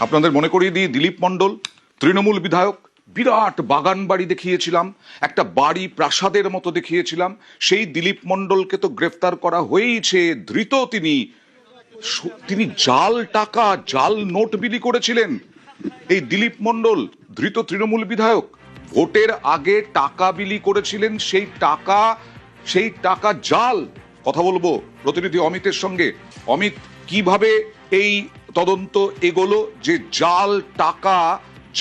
আপনাদের মনে করিয়ে দিই, দিলীপ মণ্ডল তৃণমূল বিধায়ক, বিরাট বাগান বাড়ি দেখিয়েছিলাম, একটা বাড়ি প্রাসাদের মতো দেখিয়েছিলাম। সেই দিলীপ মণ্ডলকে তো গ্রেফতার করা হয়েইছে, ধৃত তিনি। তিনি জাল টাকা, জাল নোট বিলি করেছিলেন। এই দিলীপ মণ্ডল ধৃত তৃণমূল বিধায়ক ভোটের আগে টাকা বিলি করেছিলেন, সেই টাকা জাল। কথা বলবো প্রতিনিধি অমিতের সঙ্গে। অমিত, কিভাবে এই তদন্ত এগোলো যে জাল টাকা,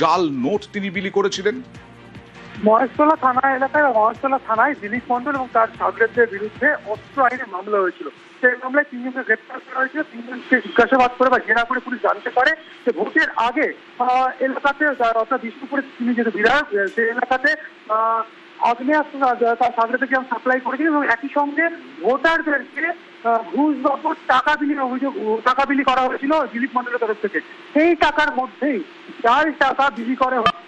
জাল নোট তিনি বিলি করেছিলেন? মহেশতলা থানা এলাকায় মহেশতলা থানায় দিলীপ মণ্ডল এবং তার সাগরেদদের বিরুদ্ধে অস্ত্র আইনে মামলা হয়েছিল। সেই মামলায় তিনজনকে গ্রেপ্তার করা হয়েছিল। তিনজনকে জিজ্ঞাসাবাদ করে বা জেরা করে পুলিশ জানতে পারে যে ভোটের আগে এলাকাতে, অর্থাৎ বিষ্ণুপুরে তিনি যেহেতু বিধায়ক, সেই এলাকাতে আগ্নেয়াস্ত্র তার সাগরেদকে সাপ্লাই করেছিলেন এবং একই সঙ্গে ভোটারদেরকে ঘুষ বাবদ টাকা বিলি করা হয়েছিল দিলীপ মণ্ডলের তরফ থেকে। সেই টাকার মধ্যেই জাল টাকা বিলি করা হয়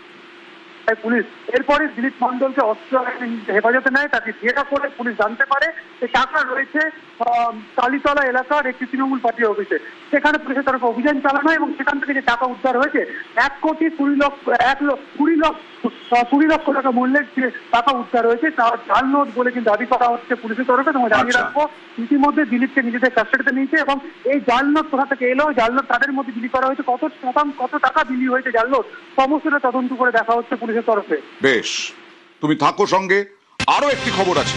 পুলিশ। এরপরে দিলীপ মণ্ডলকে অস্ত্র হেফাজতে নেয়, তাকে জেরা করে পুলিশ জানতে পারে যে টাকা রয়েছে কালীতলা এলাকার একটি তৃণমূল পার্টি অফিসে। সেখানে পুলিশের তরফে অভিযান চালানো হয় এবং সেখান থেকে যে টাকা উদ্ধার হয়েছে 1,20,00,000 টাকা মূল্যের যে টাকা উদ্ধার হয়েছে তার জাল নোট বলে কিন্তু দাবি করা হচ্ছে পুলিশের তরফে। তোমায় জানিয়ে রাখবো, ইতিমধ্যে দিলীপকে নিজেদের কাস্টাডিতে নিয়েছে এবং এই জাল নোট কোথা থেকে এলো, জাল নোট তাদের মধ্যে বিলি করা হয়েছে, কত টাকা বিলি হয়েছে জাল নোট, সমস্তটা তদন্ত করে দেখা হচ্ছে পুলিশের তরফে। বেশ, তুমি থাকো সঙ্গে। আরো একটি খবর আছে।